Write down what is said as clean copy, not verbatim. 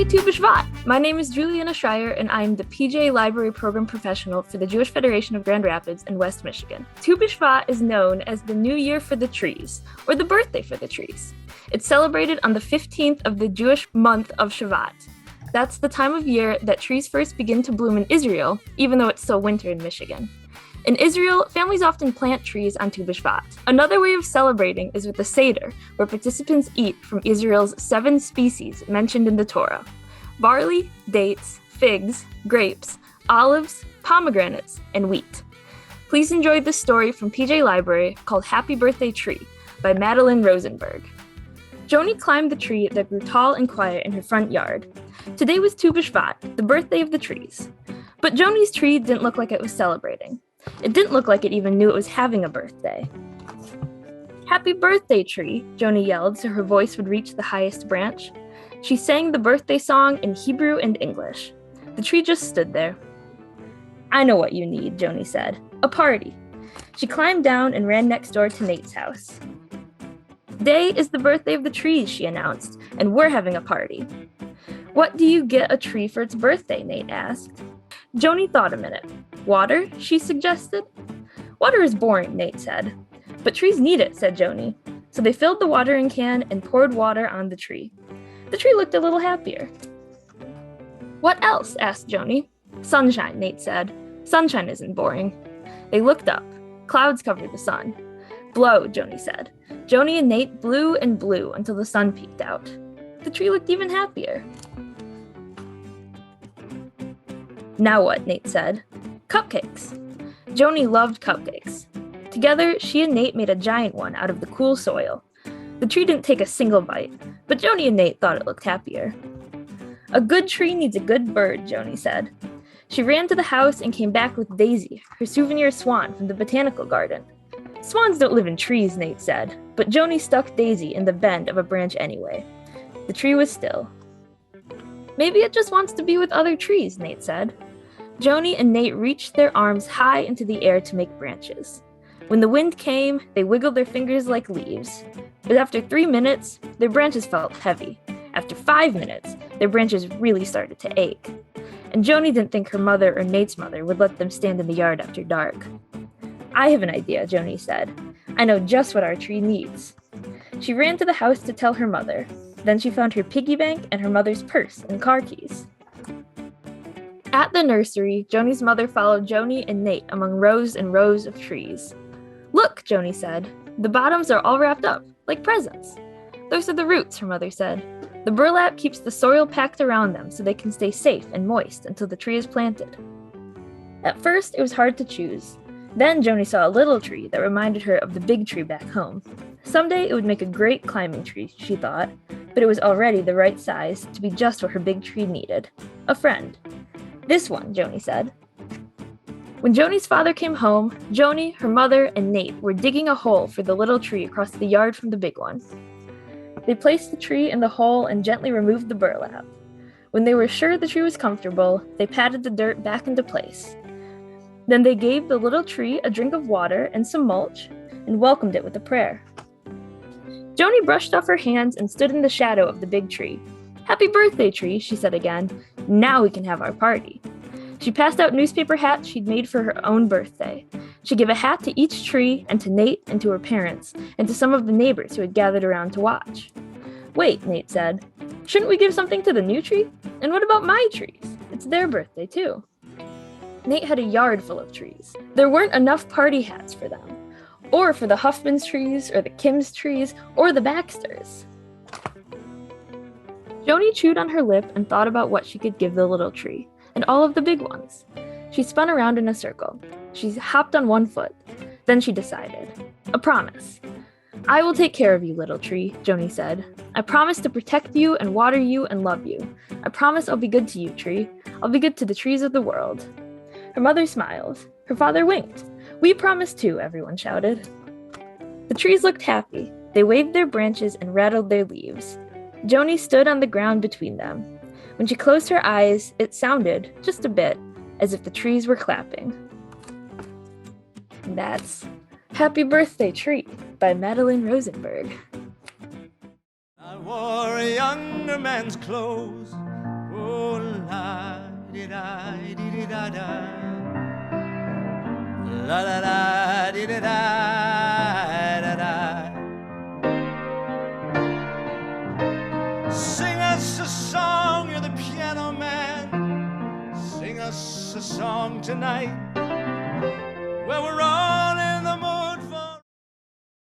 Tu B'Shvat! My name is Juliana Schreier, and I am the PJ Library Program Professional for the Jewish Federation of Grand Rapids in West Michigan. Tu B'Shvat is known as the New Year for the trees, or the birthday for the trees. It's celebrated on the 15th of the Jewish month of Shvat. That's the time of year that trees first begin to bloom in Israel, even though it's still winter in Michigan. In Israel, families often plant trees on Tu B'Shvat. Another way of celebrating is with the Seder, where participants eat from Israel's 7 species mentioned in the Torah: barley, dates, figs, grapes, olives, pomegranates, and wheat. Please enjoy this story from PJ Library called Happy Birthday Tree by Madeline Rosenberg. Joni climbed the tree that grew tall and quiet in her front yard. Today was Tu B'Shvat, the birthday of the trees. But Joni's tree didn't look like it was celebrating. It didn't look like it even knew it was having a birthday. Happy birthday, tree, Joni yelled so her voice would reach the highest branch. She sang the birthday song in Hebrew and English. The tree just stood there. I know what you need, Joni said. A party. She climbed down and ran next door to Nate's house. Today is the birthday of the trees, she announced, and we're having a party. What do you get a tree for its birthday? Nate asked. Joni thought a minute. Water, she suggested. Water is boring, Nate said. But trees need it, said Joni. So they filled the watering can and poured water on the tree. The tree looked a little happier. What else? Asked Joni. Sunshine, Nate said. Sunshine isn't boring. They looked up. Clouds covered the sun. Blow, Joni said. Joni and Nate blew and blew until the sun peeked out. The tree looked even happier. Now what? Nate said. Cupcakes. Joni loved cupcakes. Together, she and Nate made a giant one out of the cool soil. The tree didn't take a single bite, but Joni and Nate thought it looked happier. A good tree needs a good bird, Joni said. She ran to the house and came back with Daisy, her souvenir swan from the botanical garden. Swans don't live in trees, Nate said, but Joni stuck Daisy in the bend of a branch anyway. The tree was still. Maybe it just wants to be with other trees, Nate said. Joni and Nate reached their arms high into the air to make branches. When the wind came, they wiggled their fingers like leaves. But after 3 minutes, their branches felt heavy. After 5 minutes, their branches really started to ache. And Joni didn't think her mother or Nate's mother would let them stand in the yard after dark. I have an idea, Joni said. I know just what our tree needs. She ran to the house to tell her mother. Then she found her piggy bank and her mother's purse and car keys. At the nursery, Joni's mother followed Joni and Nate among rows and rows of trees. Look, Joni said. The bottoms are all wrapped up, like presents. Those are the roots, her mother said. The burlap keeps the soil packed around them so they can stay safe and moist until the tree is planted. At first, it was hard to choose. Then Joni saw a little tree that reminded her of the big tree back home. Someday it would make a great climbing tree, she thought, but it was already the right size to be just what her big tree needed. A friend. This one, Joni said. When Joni's father came home, Joni, her mother, and Nate were digging a hole for the little tree across the yard from the big one. They placed the tree in the hole and gently removed the burlap. When they were sure the tree was comfortable, they patted the dirt back into place. Then they gave the little tree a drink of water and some mulch and welcomed it with a prayer. Joni brushed off her hands and stood in the shadow of the big tree. Happy birthday, tree, she said again. Now we can have our party. She passed out newspaper hats she'd made for her own birthday. She gave a hat to each tree and to Nate and to her parents and to some of the neighbors who had gathered around to watch. Wait, Nate said. Shouldn't we give something to the new tree? And what about my trees? It's their birthday too. Nate had a yard full of trees. There weren't enough party hats for them, or for the Huffman's trees, or the Kim's trees, or the Baxters. Joni chewed on her lip and thought about what she could give the little tree, and all of the big ones. She spun around in a circle. She hopped on one foot. Then she decided. A promise. I will take care of you, little tree, Joni said. I promise to protect you and water you and love you. I promise I'll be good to you, tree. I'll be good to the trees of the world. Her mother smiled. Her father winked. We promise too, everyone shouted. The trees looked happy. They waved their branches and rattled their leaves. Joni stood on the ground between them. When she closed her eyes, it sounded, just a bit, as if the trees were clapping. And that's Happy Birthday Tree by Madeline Rosenberg. I wore a younger man's clothes Oh, la di da di da da, la la la di da da da. Sing us a song, you're the piano man. Sing us a song tonight. Well, we're